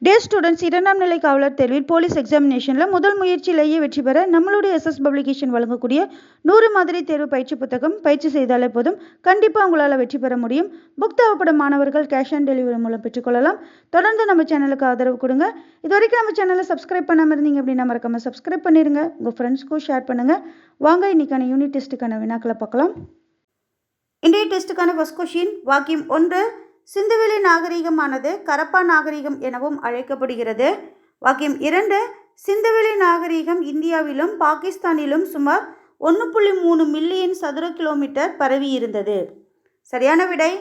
டே students, இரண்டாம் நிலை காவலர் தேர்வில் போலீஸ் எக்ஸாமினேஷனில் முதல் முயற்சியிலேயே வெற்றி பெற நம்மளுடைய எஸ்எஸ் பப்ளிகேஷன் வழங்கக்கூடிய 100 மாதிரி தேர்வு பயிற்சி புத்தகம் பயிற்சி செய்தாலே போதும், கண்டிப்பாக உங்களால் வெற்றி பெற முடியும். புக் தேவைப்படும் மாணவர்கள் கேஷ் ஆன் டெலிவரி மூலம் பெற்றுக்கொள்ளலாம். தொடர்ந்து நம்ம சேனலுக்கு ஆதரவு கொடுங்க. இது வரைக்கும் நம்ம சேனலை சப்ஸ்கிரைப் பண்ணாமல் இருந்தீங்க அப்படின்னா மறக்காம சப்ஸ்கிரைப் பண்ணிடுங்க. உங்கள் ஃப்ரெண்ட்ஸ்க்கும் ஷேர் பண்ணுங்கள். வாங்க இன்னைக்கான யூனிட் டெஸ்ட்டுக்கான வினாக்களை பார்க்கலாம். இன்றைய டெஸ்ட்டுக்கான ஃபர்ஸ்ட் கொஷின், வாக்கியம் 1. சிந்துவெளி நாகரிகமானது கரப்பா நாகரிகம் எனவும் அழைக்கப்படுகிறது. வாக்கியம் 2. சிந்துவெளி நாகரிகம் இந்தியாவிலும் பாகிஸ்தானிலும் சுமார் 1.3 மில்லியன் சதுர கிலோமீட்டர் பரவி இருந்தது. சரியான விடை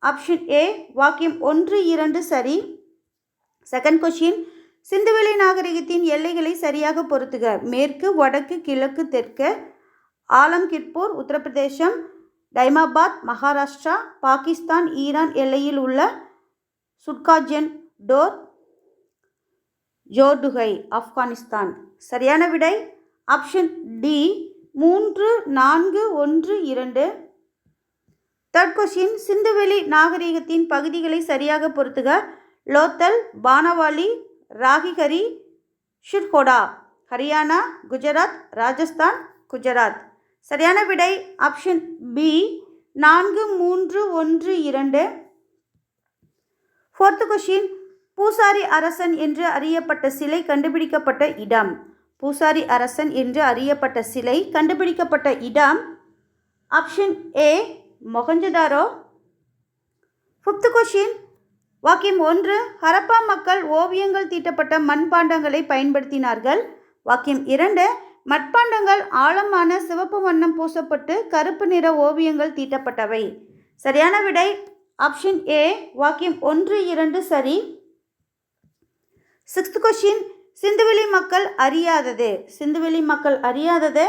ஆப்ஷன் ஏ, வாக்கியம் 1, 2 சரி. செகண்ட் கொஷின், சிந்துவெளி நாகரிகத்தின் எல்லைகளை சரியாக பொருத்துக. மேற்கு, வடக்கு, கிழக்கு, தெற்கு. ஆலம்கிர்பூர் உத்தரப்பிரதேசம், டைமாபாத் மகாராஷ்டிரா, பாகிஸ்தான் ஈரான் எல்லையில் உள்ள சுட்காஜென் டோர் ஜோர்டுகை ஆப்கானிஸ்தான். சரியான விடை ஆப்ஷன் டி 3, 4, 1, 2. தேர்ட் கொஸ்டின், சிந்துவெளி நாகரிகத்தின் பகுதிகளை சரியாக பொருத்துக. லோத்தல், பானவாலி, ராகிகரி, ஷிர்கோடா. ஹரியானா, குஜராத், ராஜஸ்தான், குஜராத். சரியான விடை ஆப்ஷன் பி 4, 3, 1, 2. ஃபோர்த் கொஸ்டின், பூசாரி அரசன் என்று அறியப்பட்ட சிலை கண்டுபிடிக்கப்பட்ட இடம். பூசாரி அரசன் என்று அறியப்பட்ட சிலை கண்டுபிடிக்கப்பட்ட இடம் option A Mohenjo-daro. Fifth question, வாக்கியம் 1. ஹரப்பா மக்கள் ஓவியங்கள் தீட்டப்பட்ட மண்பாண்டங்களை பயன்படுத்தினார்கள். வாக்கியம் 2. மட்பாண்டங்கள் ஆழமான சிவப்பு வண்ணம் பூசப்பட்டு கருப்பு நிற ஓவியங்கள் தீட்டப்பட்டவை. சரியான விடை ஆப்ஷன் ஏ, வாக்கியம் 1, 2 சரி. சிக்ஸ்த் கொஸ்டின், சிந்துவெளி மக்கள் அறியாதது. சிந்துவெளி மக்கள் அறியாதது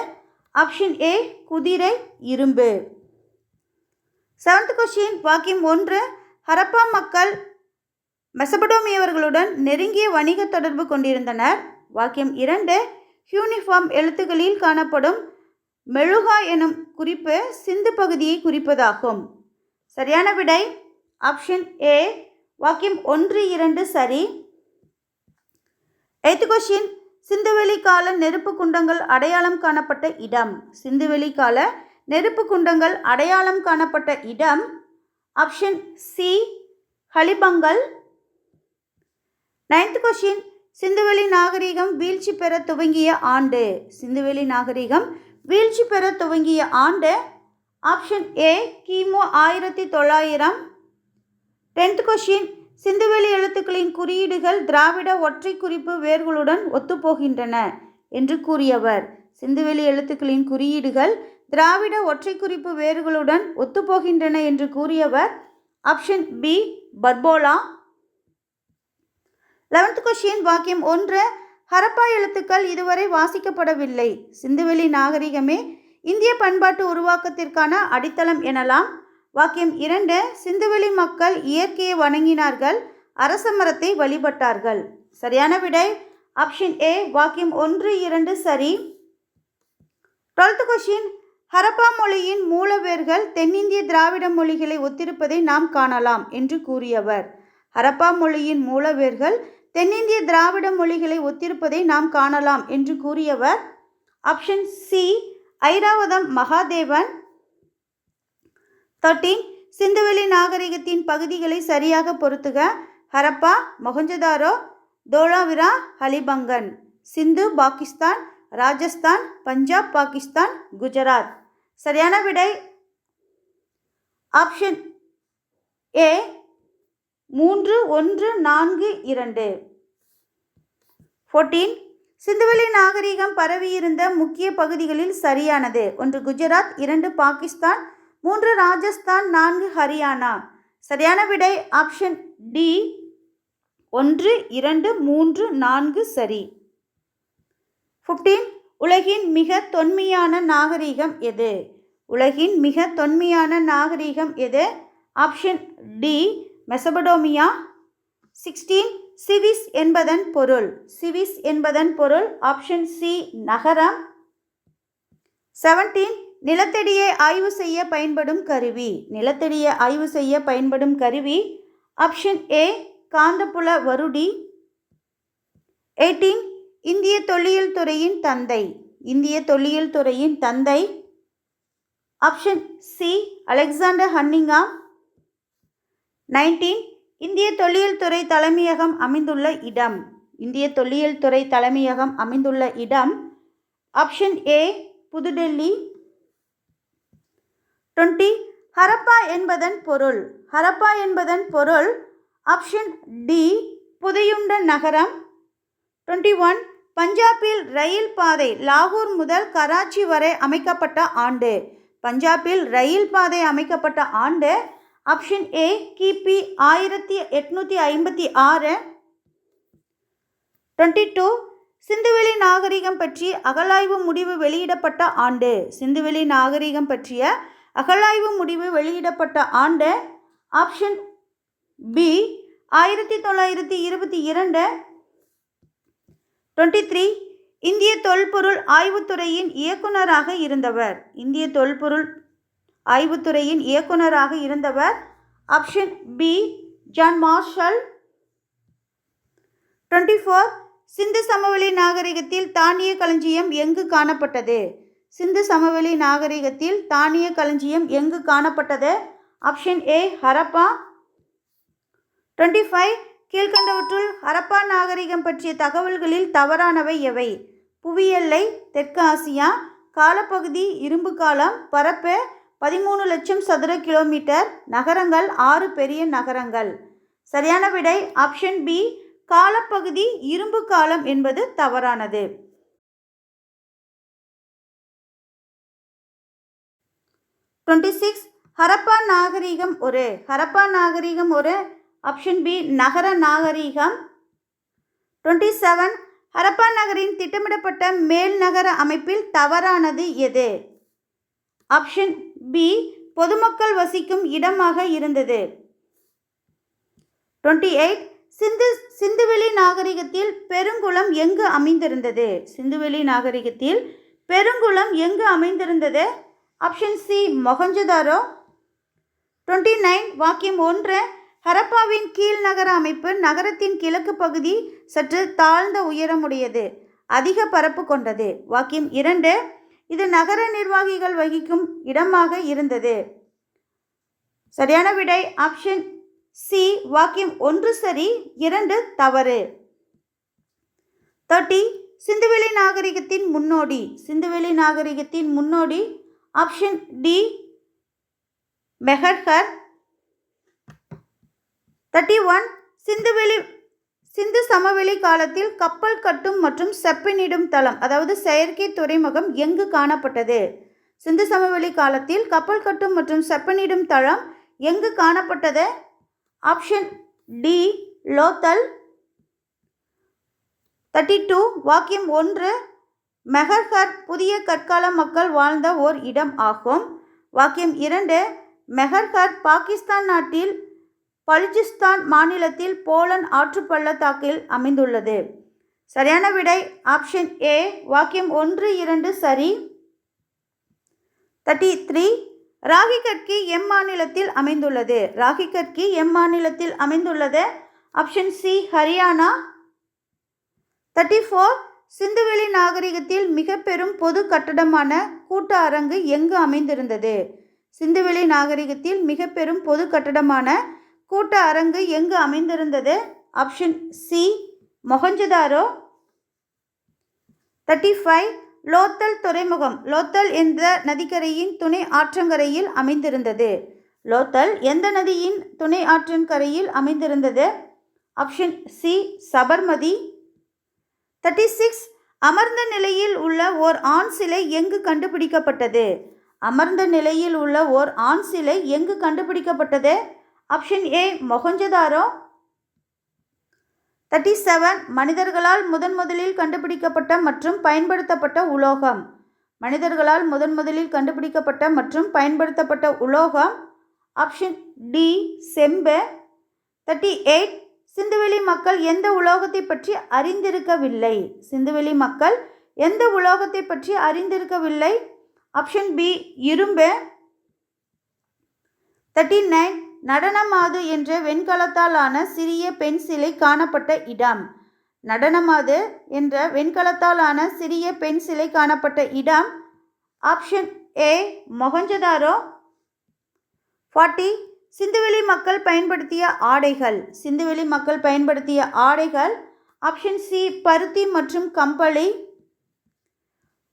ஆப்ஷன் ஏ, குதிரை, இரும்பு. செவன்த் கொஸ்டின், வாக்கியம் 1. ஹரப்பா மக்கள் மெசபடோமியவர்களுடன் நெருங்கிய வணிக தொடர்பு கொண்டிருந்தனர். வாக்கியம் 2. யூனிஃபார்ம் எழுத்துக்களில் காணப்படும் மெழுகா எனும் குறிப்பு சிந்து பகுதியை குறிப்பதாகும். சரியான விடை ஆப்ஷன் ஏ, வாக்கியம் 1, 2 சரி. எய்த் கொஸ்டின், சிந்துவெளி கால நெருப்பு குண்டங்கள் அடையாளம் காணப்பட்ட இடம். சிந்துவெளி கால நெருப்பு குண்டங்கள் அடையாளம் காணப்பட்ட இடம் ஆப்ஷன் சி, ஹலிபங்கல். நைன்த் கொஸ்டின், சிந்துவெளி நாகரிகம் வீழ்ச்சி பெற துவங்கிய ஆண்டு. சிந்துவெளி நாகரிகம் வீழ்ச்சி பெற துவங்கிய ஆண்டு ஆப்ஷன் ஏ, கிமு 1900. 10th கொஸ்டின், சிந்துவெளி எழுத்துக்களின் குறியீடுகள் திராவிட ஒற்றை குறிப்பு வேர்களுடன் ஒத்துப்போகின்றன என்று கூறியவர். சிந்துவெளி எழுத்துக்களின் குறியீடுகள் திராவிட ஒற்றை குறிப்பு வேர்களுடன் ஒத்துப்போகின்றன என்று கூறியவர் option B, Parpola. 11th question, வாக்கியம் 1. ஹரப்பா எழுத்துக்கள் இதுவரை வாசிக்கப்படவில்லை. சிந்துவெளி நாகரிகமே இந்திய பண்பாட்டு உருவாக்கத்திற்கான அடித்தளம் எனலாம். வாக்கியம் 2. சிந்துவெளி மக்கள் இயற்கையை வணங்கினார்கள், அரச மரத்தை வழிபட்டார்கள். சரியான விடை ஆப்ஷன் ஏ, வாக்கியம் 1, 2 சரி. 12th கொஸ்டின், ஹரப்பா மொழியின் மூலவேர்கள் தென்னிந்திய திராவிட மொழிகளை ஒத்திருப்பதை நாம் காணலாம் என்று கூறியவர். ஹரப்பா மொழியின் மூலவேர்கள் தென்னிந்திய திராவிட மொழிகளை ஒத்திருப்பதை நாம் காணலாம் என்று கூறியவர் ஆப்ஷன் சி, ஐராவதம் மகாதேவன். 13. சிந்துவெளி நாகரிகத்தின் பகுதிகளை சரியாக பொருத்துக. ஹரப்பா, மொஹஞ்சதாரோ, தோலாவிரா, ஹலிபங்கன். சிந்து பாகிஸ்தான், ராஜஸ்தான், பஞ்சாப் பாகிஸ்தான், குஜராத். சரியான விடை ஆப்ஷன் ஏ 3, 1, 4, 2. 14. சிந்துவெளி நாகரிகம் பரவியிருந்த முக்கிய பகுதிகளில் சரியானது. 1 குஜராத், 2 பாகிஸ்தான், 3 ராஜஸ்தான், 4 ஹரியானா. சரியான விடை ஆப்ஷன் டி 1, 2, 3, 4 சரி. 15. உலகின் மிக தொன்மையான நாகரிகம் எது? உலகின் மிக தொன்மையான நாகரிகம் எது? Option D, Mesopotamia. 16. சிவிஸ் என்பதன் பொருள். சிவிஸ் என்பதன் பொருள் ஆப்ஷன் சி, நகரம். 17. நிலத்தடியை ஆய்வு செய்ய பயன்படும் கருவி. நிலத்தடியை ஆய்வு செய்ய பயன்படும் கருவி ஆப்ஷன் ஏ, காந்தப்புல வருடி. 18. இந்திய தொல்லியல் துறையின் தந்தை. இந்திய தொல்லியல் துறையின் தந்தை. Option C Alexander Cunningham. 19. இந்திய தொல்லியல் துறை தலைமையகம் அமைந்துள்ள இடம். இந்திய தொல்லியல் துறை தலைமையகம் அமைந்துள்ள இடம். ஆப்ஷன் ஏ புதுடெல்லி. 20. ஹரப்பா என்பதன் பொருள். ஹரப்பா என்பதன் பொருள். ஆப்ஷன் டி புதையுண்ட நகரம். 21. பஞ்சாபில் ரயில் பாதை லாகூர் முதல் கராச்சி வரை அமைக்கப்பட்ட ஆண்டு. பஞ்சாபில் ரயில் பாதை அமைக்கப்பட்ட ஆண்டு. ஆப்ஷன் ஏ கிபி 1856. 22. சிந்துவெளி நாகரிகம் பற்றி அகழாய்வு முடிவு வெளியிடப்பட்ட ஆண்டு. சிந்துவெளி நாகரிகம் பற்றிய அகழாய்வு முடிவு வெளியிடப்பட்ட ஆண்டு. Option B 1922. 23. இந்திய தொல்பொருள் ஆய்வுத்துறையின் இயக்குநராக இருந்தவர். இந்திய தொல்பொருள் ஆய்வுத்துறையின் இயக்குநராக இருந்தவர். Option B John Marshall. 24. சிந்து சமவெளி நாகரிகத்தில் தானிய களஞ்சியம் எங்கு காணப்பட்டது. சிந்து சமவெளி நாகரிகத்தில் தானிய களஞ்சியம் எங்கு காணப்பட்டது. Option A Harappa. 25. கீழ்கண்டவற்றுள் ஹரப்பா நாகரிகம் பற்றிய தகவல்களில் தவறானவை எவை. புவியெல்லை தெற்கு ஆசியா. காலப்பகுதி இரும்பு காலம். பரப்பு 13 லட்சம் சதுர கிலோமீட்டர். நகரங்கள் 6 பெரிய நகரங்கள். சரியான விடை ஆப்ஷன் பி காலப்பகுதி இரும்பு காலம் என்பது தவறானது. 26. ஹரப்பா நாகரிகம் ஒரு. ஹரப்பா நாகரிகம் ஒரு. ஆப்ஷன் பி நகர நாகரிகம். 27. ஹரப்பா நகரின் திட்டமிடப்பட்ட மேல் நகர அமைப்பில் தவறானது எது. ஆப்ஷன் பி பொதுமக்கள் வசிக்கும் இடமாக இருந்தது. 28. சிந்துவெளி நாகரிகத்தில் பெருங்குளம் எங்கு அமைந்திருந்தது. சிந்துவெளி நாகரிகத்தில் பெருங்குளம் எங்கு அமைந்திருந்தது. Option C Mohenjo-daro. 29. வாக்கியம் 1. ஹரப்பாவின் கீழ் நகர அமைப்பு நகரத்தின் கிழக்கு பகுதி சற்று தாழ்ந்த உயரமுடையது, அதிக பரப்பு கொண்டது. வாக்கியம் 2. இது நகர நிர்வாகிகள் வகிக்கும் இடமாக இருந்தது. சரியான விடை ஆப்ஷன் சி வாக்கியம் 1 சரி, 2 தவறு. 30. சிந்துவெளி நாகரிகத்தின் முன்னோடி. சிந்துவெளி நாகரிகத்தின் முன்னோடி. Option D மெஹர்ஹர். 31. சிந்து சமவெளி காலத்தில் கப்பல் கட்டும் மற்றும் செப்பனிடும் தளம், அதாவது செயற்கை துறைமுகம் எங்கு காணப்பட்டது. சிந்து சமவெளி காலத்தில் கப்பல் கட்டும் மற்றும் செப்பனிடும் தளம் எங்கு காணப்பட்டது. Option D Lothal. 32. வாக்கியம் 1. மெஹர்ஹர் புதிய கற்கால மக்கள் வாழ்ந்த ஓர் இடம் ஆகும். வாக்கியம் 2. மெஹர்ஹர் பாகிஸ்தான் நாட்டில் பலுச்சிஸ்தான் மாநிலத்தில் போலன் ஆற்று பள்ளத்தாக்கில் அமைந்துள்ளது. சரியான விடை ஆப்ஷன் ஏ வாக்கியம் 1, 2 சரி. 33. ராகிகட்கி எம் மாநிலத்தில் அமைந்துள்ளது. ராகிகட்கி எம் மாநிலத்தில் அமைந்துள்ளது. Option C Haryana. 34. சிந்துவெளி நாகரிகத்தில் மிக பெரும் பொது கட்டடமான கூட்ட அரங்கு எங்கு அமைந்திருந்தது. சிந்துவெளி நாகரிகத்தில் மிக பெரும் பொது கட்டடமான கூட்ட அரங்கு எங்கு அமைந்திருந்தது. Option C Mohenjo-daro. 35. லோத்தல் துறைமுகம் லோத்தல் என்ற நதிக்கரையின் துணை ஆற்றங்கரையில் அமைந்திருந்தது. லோத்தல் எந்த நதியின் துணை ஆற்றங்கரையில் அமைந்திருந்தது. Option C Sabarmati. 36. அமர்ந்த நிலையில் உள்ள ஓர் ஆண் சிலை எங்கு கண்டுபிடிக்கப்பட்டது. அமர்ந்த நிலையில் உள்ள ஓர் ஆண் சிலை எங்கு கண்டுபிடிக்கப்பட்டது. Option A Mohenjo-daro. 37. மனிதர்களால் முதலில் கண்டுபிடிக்கப்பட்ட மற்றும் பயன்படுத்தப்பட்ட உலோகம். மனிதர்களால் முதலில் கண்டுபிடிக்கப்பட்ட மற்றும் பயன்படுத்தப்பட்ட உலோகம். ஆப்ஷன் டி செம்பு. 38. சிந்துவெளி மக்கள் எந்த உலோகத்தை பற்றி அறிந்திருக்கவில்லை. சிந்துவெளி மக்கள் எந்த உலோகத்தை பற்றி அறிந்திருக்கவில்லை. ஆப்ஷன் பி இரும்பு. 39. நடனமாது என்ற வெண்கலத்தால் ஆன சிறிய பெண் சிலை காணப்பட்ட இடம். நடனமாது என்ற வெண்கலத்தால் ஆன சிறிய பெண் சிலை காணப்பட்ட இடம். Option A Mohenjo-daro. 40 சிந்துவெளி மக்கள் பயன்படுத்திய ஆடைகள். சிந்துவெளி மக்கள் பயன்படுத்திய ஆடைகள். ஆப்ஷன் சி பருத்தி மற்றும் கம்பளி.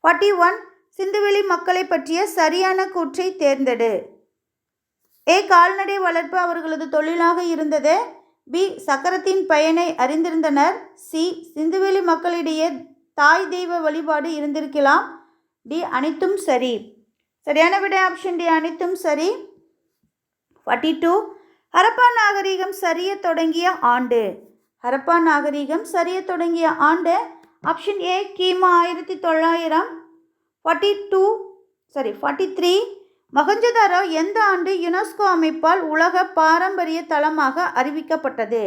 41 சிந்துவெளி மக்களை பற்றிய சரியான கூற்றை தேர்ந்தெடு. ஏ கால்நடை வளர்ப்பு அவர்களது தொழிலாக இருந்தது. பி சக்கரத்தின் பயனை அறிந்திருந்தனர். சி சிந்துவெளி மக்களிடையே தாய் தெய்வ வழிபாடு இருந்திருக்கலாம். டி அனைத்தும் சரி. சரியான விடை ஆப்ஷன் டி அனைத்தும் சரி. 42 ஹரப்பா நாகரிகம் சரிய தொடங்கிய ஆண்டு. ஹரப்பா நாகரிகம் சரிய தொடங்கிய ஆண்டு. ஆப்ஷன் ஏ கிமு 1900. 43 மொஹஞ்சதாரோ எந்த ஆண்டு யுனெஸ்கோ அமைப்பால் உலக பாரம்பரிய தளமாக அறிவிக்கப்பட்டது?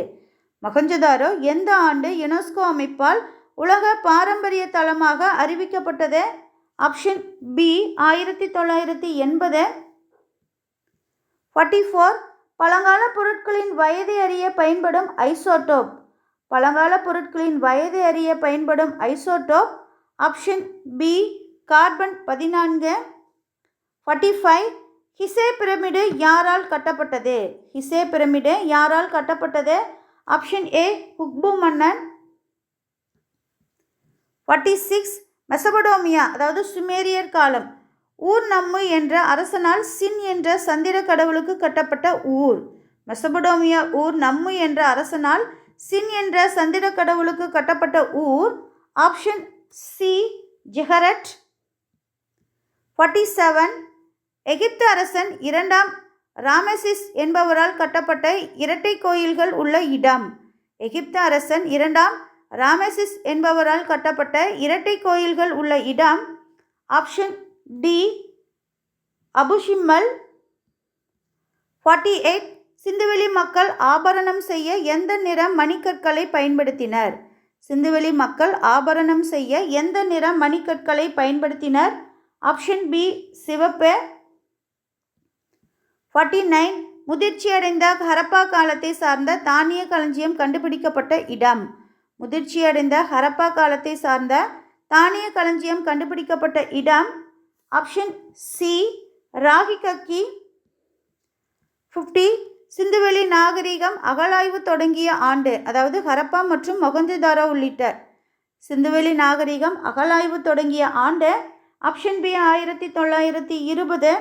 மொஹஞ்சதாரோ எந்த ஆண்டு யுனெஸ்கோ அமைப்பால் உலக பாரம்பரிய தளமாக அறிவிக்கப்பட்டது? Option B 1980. 44 பழங்கால பொருட்களின் வயதை அறிய பயன்படும் ஐசோடோப். பழங்கால பொருட்களின் வயதை அறிய பயன்படும் isotope. Option B carbon 14. 45 Giza pyramid யாரால் கட்டப்பட்டது? ஹிசே பிரமிடு யாரால் கட்டப்பட்டது? ஆப்ஷன் ஏ குக்பு மன்னன். 46 மெசபடோமியா அதாவது சுமேரியர் காலம். ஊர் நம்மு என்ற அரசனால் சின் என்ற சந்திர கடவுளுக்கு கட்டப்பட்ட ஊர். மெசபடோமியா ஊர் நம்மு என்ற அரசனால் சின் என்ற சந்திர கடவுளுக்கு கட்டப்பட்ட ஊர். Option C ஜெஹரட். 47 எகிப்து அரசன் 2ஆம் ராமெசிஸ் என்பவரால் கட்டப்பட்ட இரட்டை கோயில்கள் உள்ள இடம். எகிப்து அரசன் 2ஆம் ராமெசிஸ் என்பவரால் கட்டப்பட்ட இரட்டை கோயில்கள் உள்ள இடம். Option D அபுஷிம்மல். 48 சிந்துவெளி மக்கள் ஆபரணம் செய்ய எந்த நிற மணிக்கற்களை பயன்படுத்தினர்? சிந்துவெளி மக்கள் ஆபரணம் செய்ய எந்த நிற மணிக்கற்களை பயன்படுத்தினர்? ஆப்ஷன் பி சிவப்பு. 49 முதிர்ச்சியடைந்த ஹரப்பா காலத்தை சார்ந்த தானிய களஞ்சியம் கண்டுபிடிக்கப்பட்ட இடம். முதிர்ச்சியடைந்த ஹரப்பா காலத்தை சார்ந்த தானிய களஞ்சியம் கண்டுபிடிக்கப்பட்ட இடம். Option C ராகிகக்கி. 50 சிந்துவெளி நாகரிகம் அகழாய்வு தொடங்கிய ஆண்டு. அதாவது ஹரப்பா மற்றும் மொஹஞ்சதாரோ உள்ளிட்ட சிந்துவெளி நாகரிகம் அகழாய்வு தொடங்கிய ஆண்டு. Option B 1920.